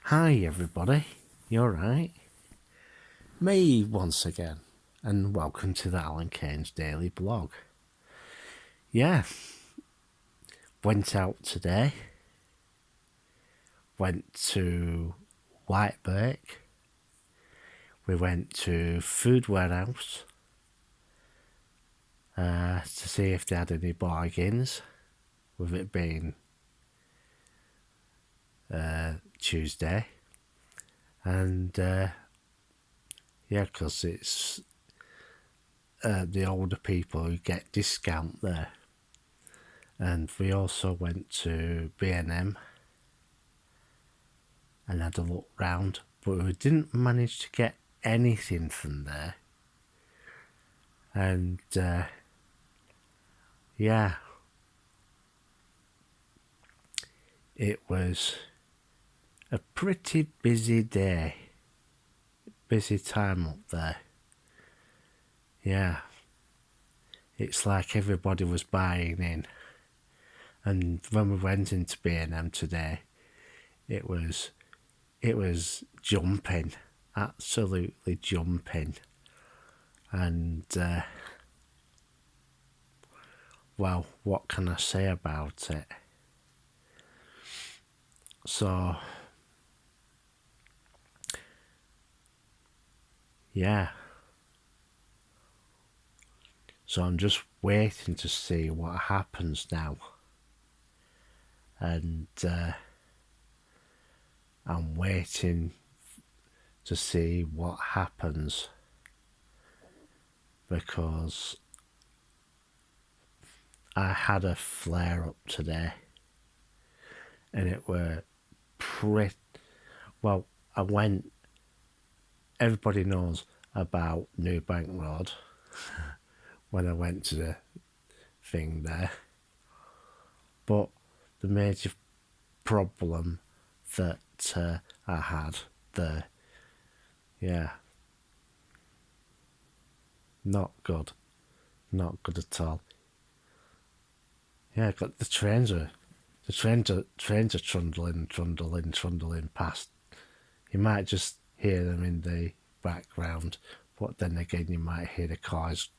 Hi everybody, you alright? Me once again, and welcome to the Alan Kane's Daily Blog. Yeah, went out today, went to Whitebreak, we went to Food Warehouse to see if they had any bargains, with it being Tuesday, and yeah, because it's the older people who get discount there. And we also went to B&M and had a look round, but we didn't manage to get anything from there. And yeah, it was a pretty busy day, busy time up there. Yeah, it's like everybody was buying in. And when we went into B&M today, it was jumping, absolutely jumping. And well, what can I say about it? So yeah, so I'm just waiting to see what happens now. And I'm waiting to see what happens, because I had a flare up today and it were pretty well. I went, everybody knows about New Bank Road when I went to the thing there, but the major problem that I had there, yeah, not good at all. Yeah, got the trains are trundling past. You might just hear them in the background, but then again you might hear the cars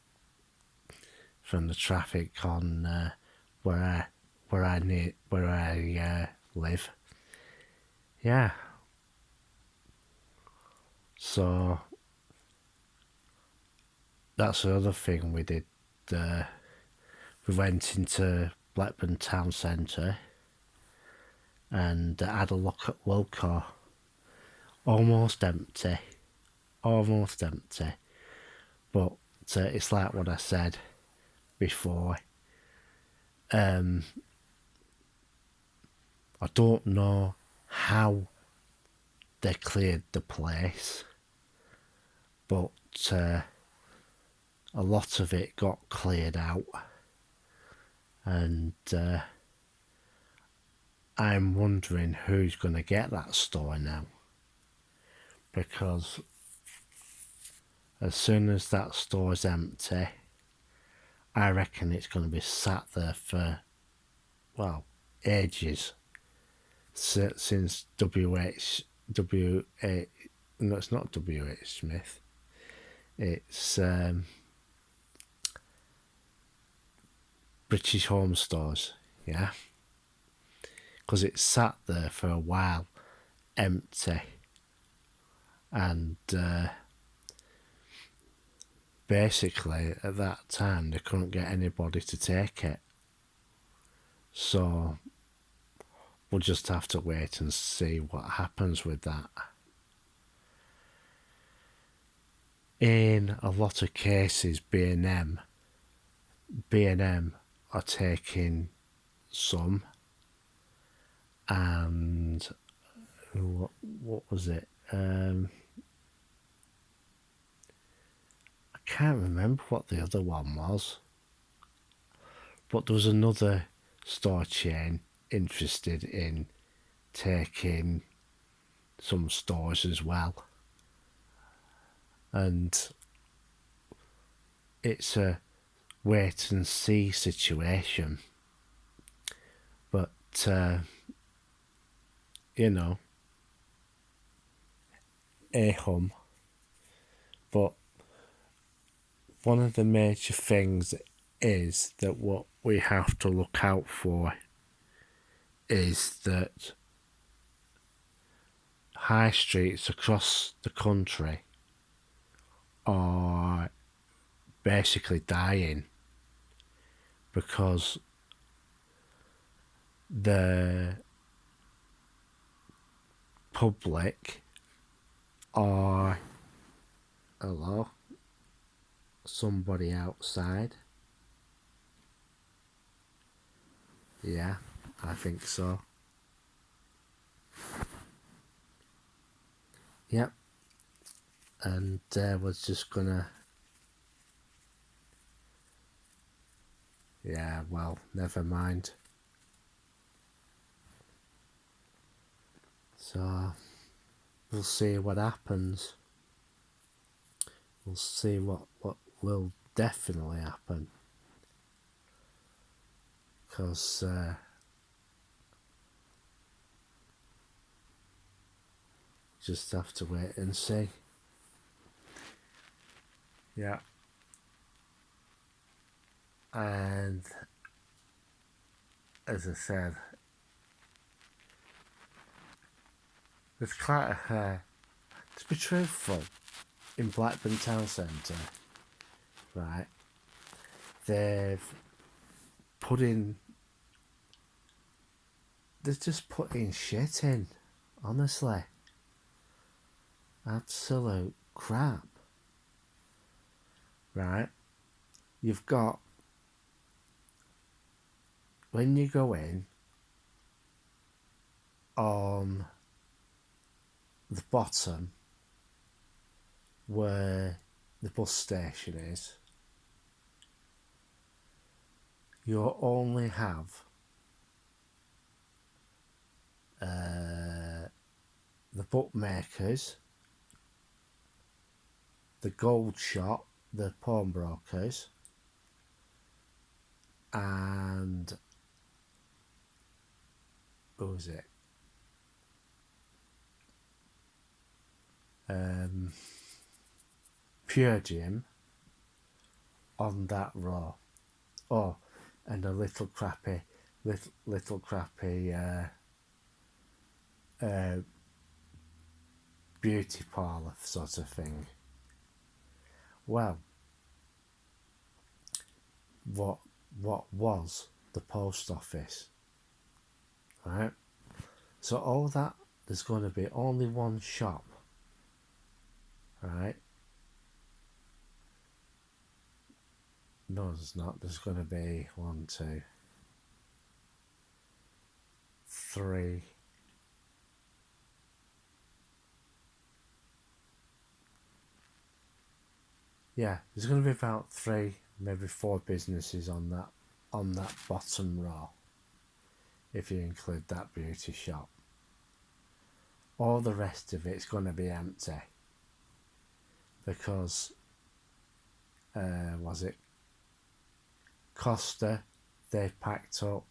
from the traffic on where I live. Yeah. So that's the other thing we did. We went into Blackburn Town Centre and had a look at Wilko. Almost empty. But it's like what I said before. I don't know how they cleared the place, but a lot of it got cleared out, and I'm wondering who's going to get that store now, because as soon as that store's empty, I reckon it's going to be sat there for, well, ages, since no, it's not W.H. Smith, it's British Home Stores, yeah, because it sat there for a while empty, and basically at that time they couldn't get anybody to take it, so we'll just have to wait and see what happens with that. In a lot of cases, B&M are taking some, and what was it? I can't remember what the other one was, but there was another store chain interested in taking some stores as well, and it's a wait and see situation. But you know, a hum, but one of the major things is that what we have to look out for is that high streets across the country are basically dying because the public are, hello, somebody outside. Yeah, I think so. Yep. And was just gonna, yeah, well, never mind. So we'll see what happens. We'll see what will definitely happen. Because just have to wait and see. Yeah. And as I said, there's quite a, to be truthful, in Blackburn Town Centre, right, they've put in, they're just putting shit in, honestly. Absolute crap. Right? You've got, when you go in, on the bottom where the bus station is, you'll only have the bookmakers, the gold shop, the pawnbrokers, and who was it? Pure Gym on that row. Oh, and a little crappy beauty parlour sort of thing. Well, what was the post office, right? So all that, there's going to be only one shop, right? No, there's not. There's going to be 1, 2, 3. Yeah, there's going to be about 3, maybe 4 businesses on that bottom row, if you include that beauty shop. All the rest of it's going to be empty because was it Costa? They packed up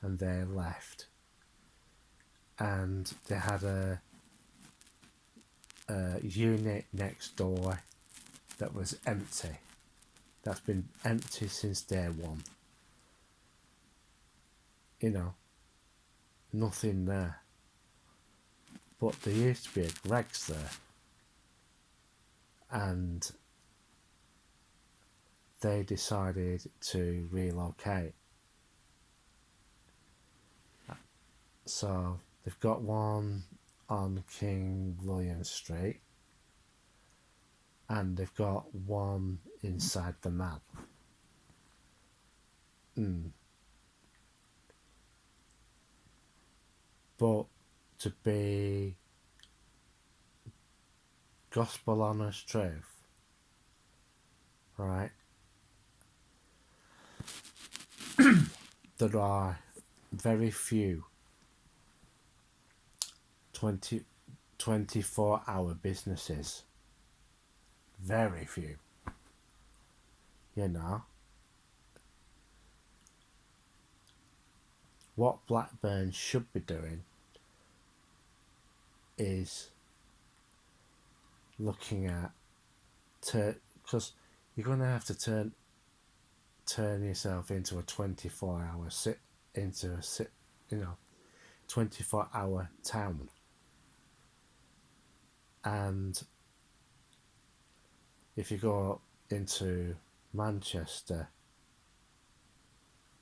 and they left, and they had a unit next door that was empty. That's been empty since day one. You know, nothing there. But there used to be a Greggs there, and they decided to relocate. So they've got one on King William Street, and they've got one inside the Mall. But to be gospel honest truth, right, there are very few 24-hour businesses. Very few. You know, what Blackburn should be doing is looking at because you're going to have to turn yourself into a 24-hour sit into a sit you know 24-hour town. And if you go into Manchester,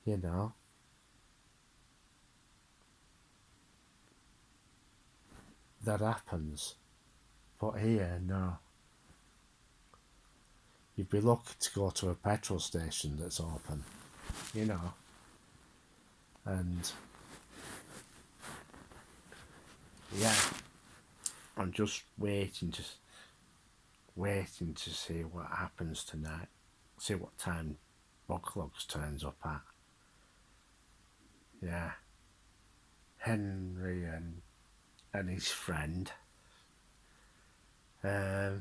you know, that happens. But here, no. You'd be lucky to go to a petrol station that's open, you know. And yeah, I'm just waiting to see what happens tonight. See what time Bucklogs turns up at. Yeah. Henry and his friend. Yeah.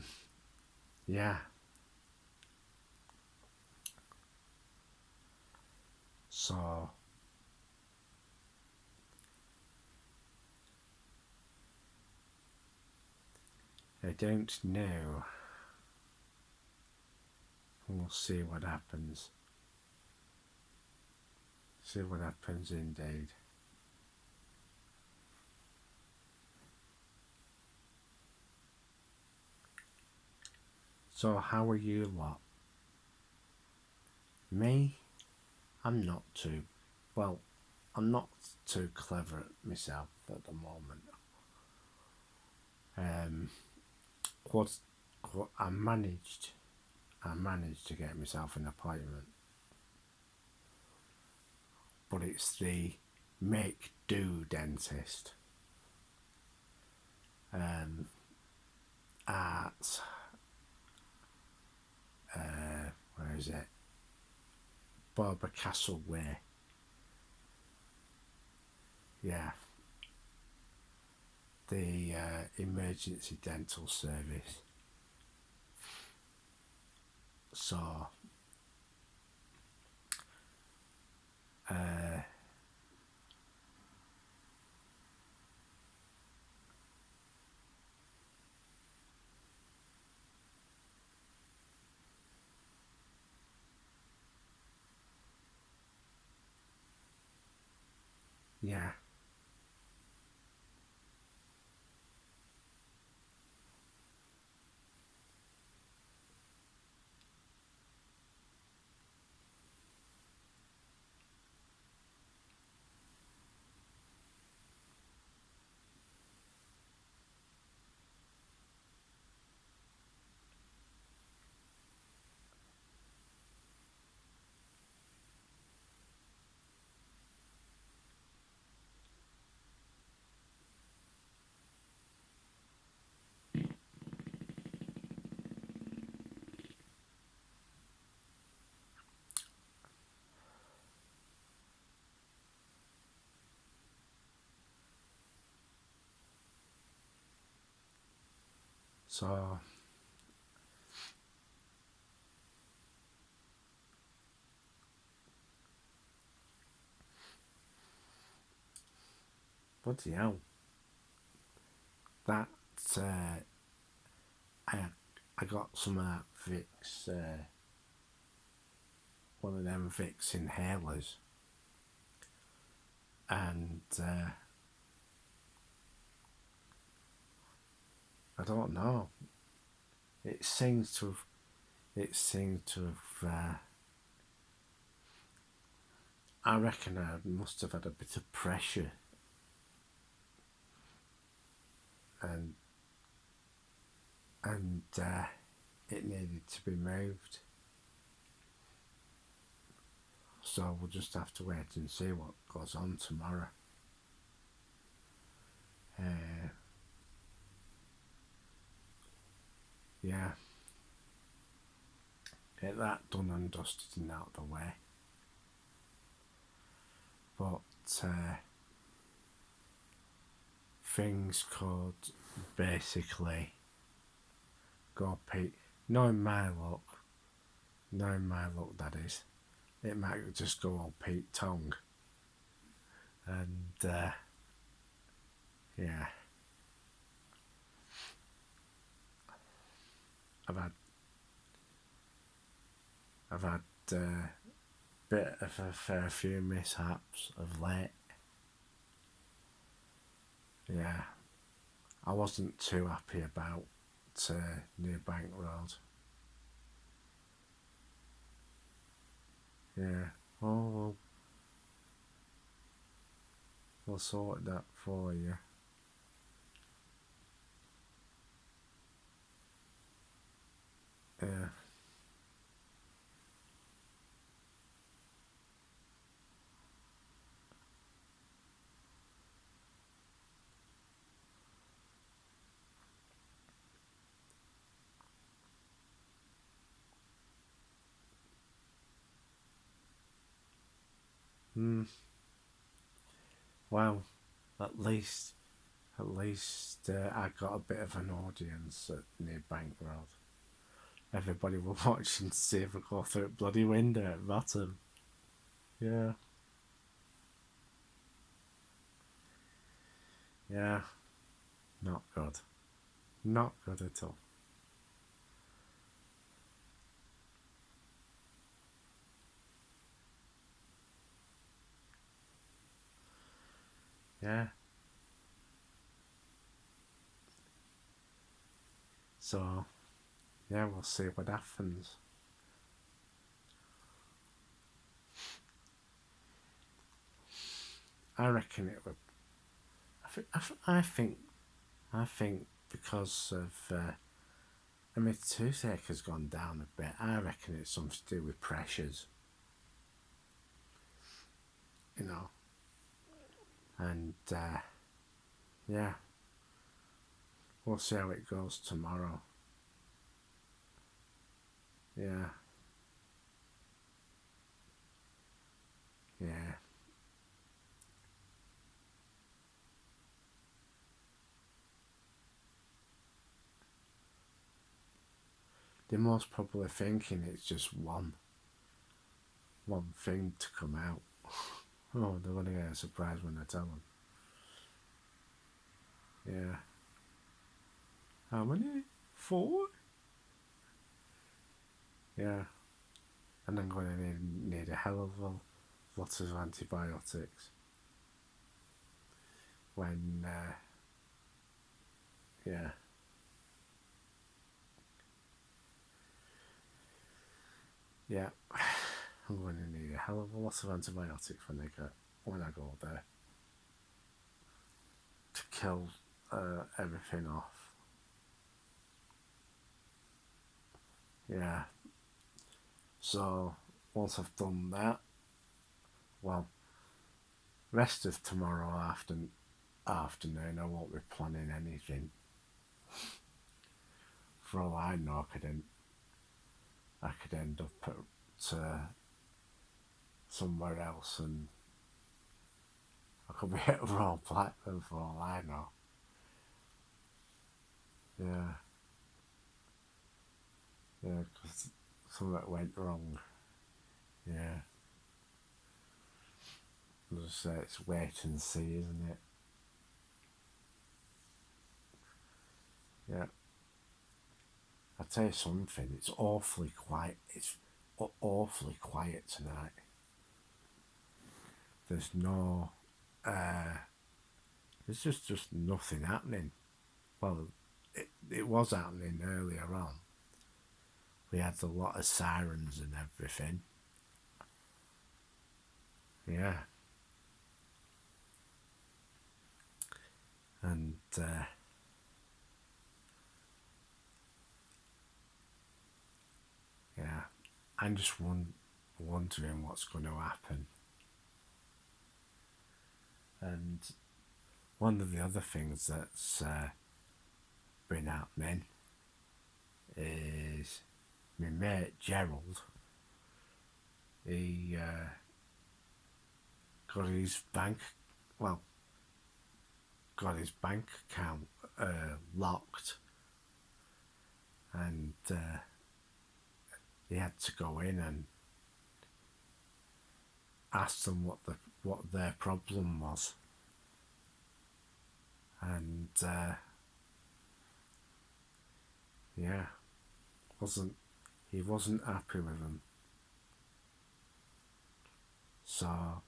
So I don't know. We'll see what happens. See what happens indeed. So how are you lot? Me? I'm not too well, I'm not too clever myself at the moment. Um what, I managed to get myself an appointment. But it's the make do dentist. At where is it? Barber Castle Way. Yeah. The emergency dental service. So yeah. So bloody hell. That I I got some of that Vicks, one of them Vicks inhalers, and I don't know. It seems to have. It seems to have. I reckon I must have had a bit of pressure, and it needed to be moved. So we'll just have to wait and see what goes on tomorrow. Yeah, get that done and dusted and out of the way. But things could basically go Pete. Knowing my luck, that is, it might just go all Pete Tong. And yeah. I've had I've had a bit of a fair few mishaps of late. Yeah, I wasn't too happy about New Bank Road. Yeah, oh, we'll sort that for you. Yeah. Hmm. Well, at least I got a bit of an audience at New Bank Road. Everybody were watching to see if I go through a bloody window at the bottom. Yeah, yeah, not good. Not good at all. Yeah. So, yeah, we'll see what happens. I reckon it would. I think because of. I mean, toothache has gone down a bit. I reckon it's something to do with pressures, you know. And yeah, we'll see how it goes tomorrow. Yeah, yeah. They're most probably thinking it's just one thing to come out. Oh, they're gonna get a surprise when I tell them. Yeah. How many? 4? Yeah. And I'm gonna need a hell of a lot of antibiotics when yeah. Yeah. I'm going to need a hell of a lot of antibiotics when I go there to kill everything off. Yeah. So once I've done that, well, rest of tomorrow afternoon, I won't be planning anything. For all I know, I could end up somewhere else, and I could be at Royal Blackburn for all I know. Yeah, yeah, because something went wrong. Yeah, just say it's wait and see, isn't it? Yeah. I tell you something. It's awfully quiet. It's awfully quiet tonight. There's no. Uh, there's just nothing happening. Well, it was happening earlier on. We had a lot of sirens and everything. Yeah, and yeah, I'm just wondering what's going to happen. And one of the other things that's been happening is my mate Gerald. He got his bank, well, got his bank account locked, and he had to go in and ask them what their problem was, and yeah, wasn't happy with them. So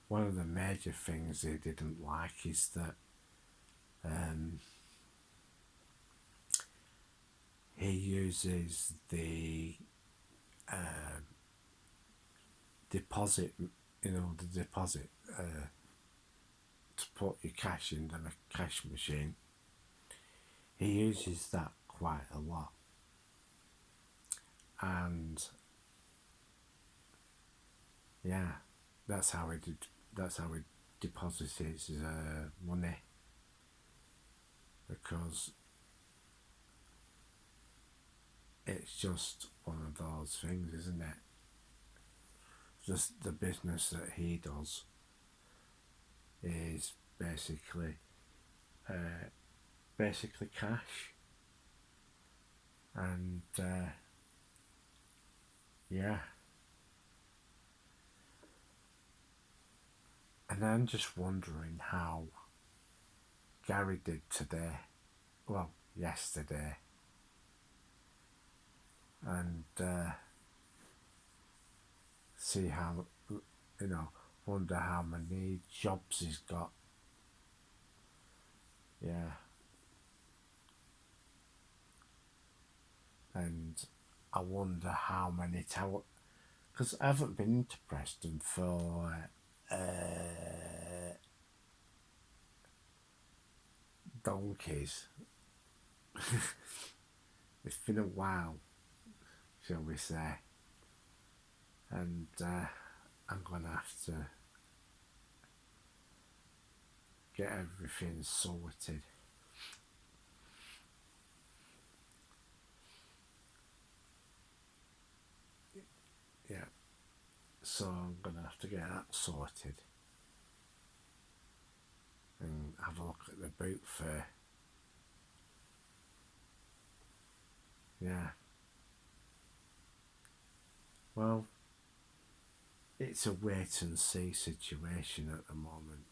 one of the major things he didn't like is that he uses the deposit, the deposit to put your cash in the cash machine. He uses that quite a lot, and yeah, that's how he deposits his money, because it's just one of those things, isn't it? Just the business that he does is basically cash, and yeah. And I'm just wondering how Gary did today, well, yesterday, and see how, wonder how many jobs he's got. Yeah. And I wonder how many towers, because I haven't been to Preston for donkeys. It's been a while, shall we say, and I'm gonna have to get everything sorted. Yeah, so I'm gonna have to get that sorted and have a look at the boot fair. Yeah. Well, it's a wait and see situation at the moment.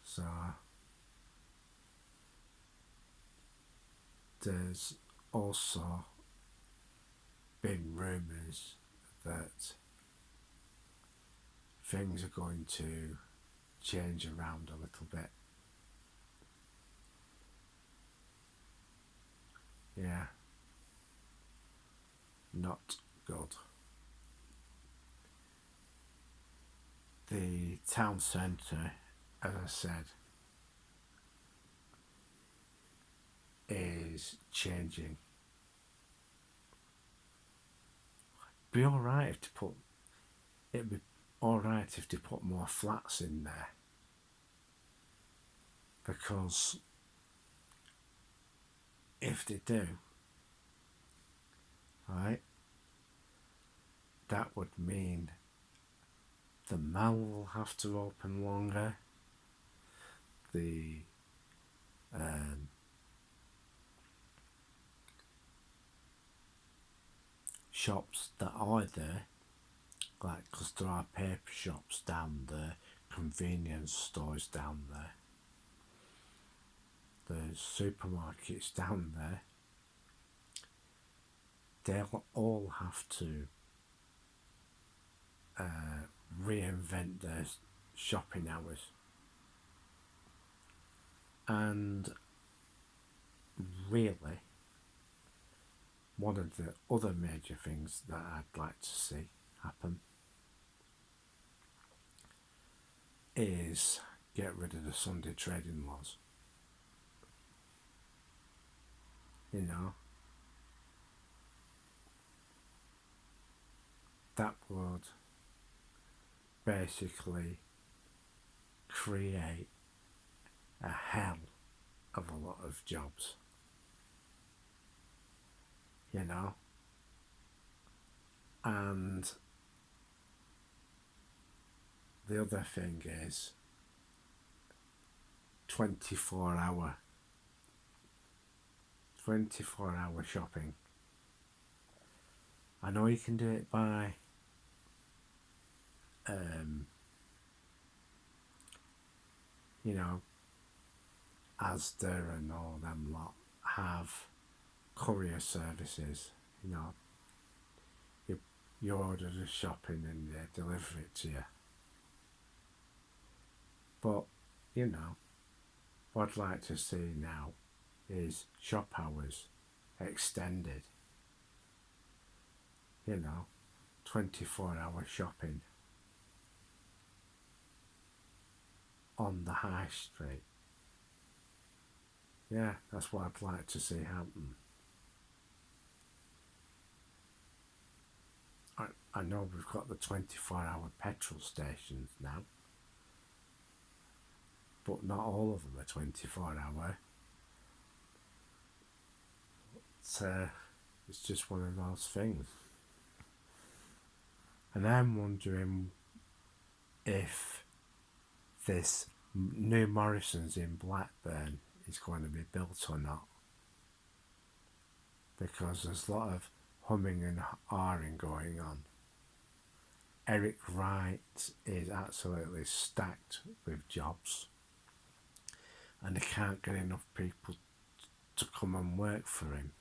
So there's also been rumours that things are going to change around a little bit. Yeah. Not good. The town centre, as I said, is changing. Be alright if to put it'd be alright if they put more flats in there, because if they do, right, that would mean the mall will have to open longer, the shops that are there, like, because there are paper shops down there, convenience stores down there, there's supermarkets down there, they'll all have to reinvent their shopping hours. And really, one of the other major things that I'd like to see happen is get rid of the Sunday trading laws. That would basically create a hell of a lot of jobs. And the other thing is 24-hour shopping. I know you can do it by you know, Asda and all them lot have courier services. You know, you, you order the shopping and they deliver it to you. But, you know, what I'd like to see now is shop hours extended. You know, 24-hour shopping on the high street. Yeah, that's what I'd like to see happen. I know we've got the 24-hour petrol stations now, but not all of them are 24-hour. It's just one of those things. And I'm wondering if this new Morrison's in Blackburn is going to be built or not. Because there's a lot of humming and ahhing going on. Eric Wright is absolutely stacked with jobs, and they can't get enough people to come and work for him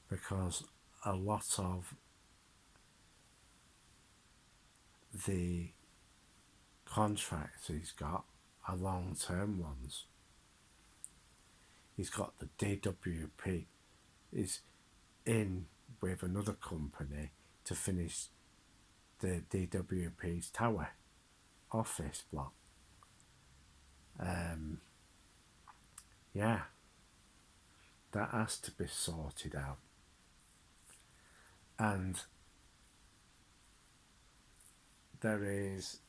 because a lot of the contracts he's got are long-term ones. He's got the DWP, he's in with another company to finish the DWP's tower office block. Yeah, that has to be sorted out. And there is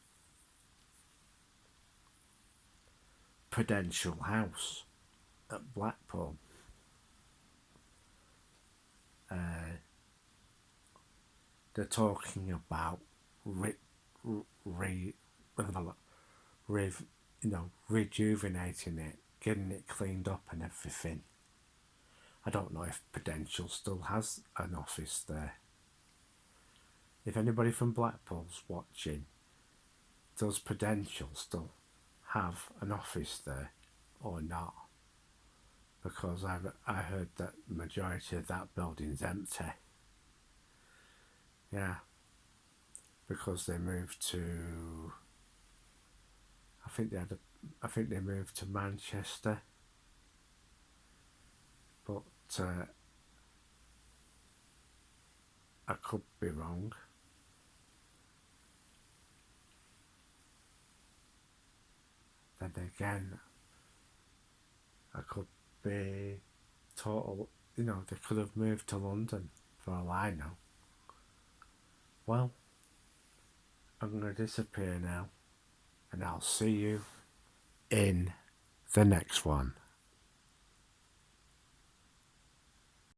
Prudential House at Blackpool. They're talking about rejuvenating it, getting it cleaned up and everything. I don't know if Prudential still has an office there. If anybody from Blackpool's watching, does Prudential still have an office there or not? Because I heard that the majority of that building's empty. Yeah, because they moved to. I think they moved to Manchester, but I could be wrong. Then again, I could be total. You know, they could have moved to London for all I know. Well, I'm going to disappear now, and I'll see you in the next one.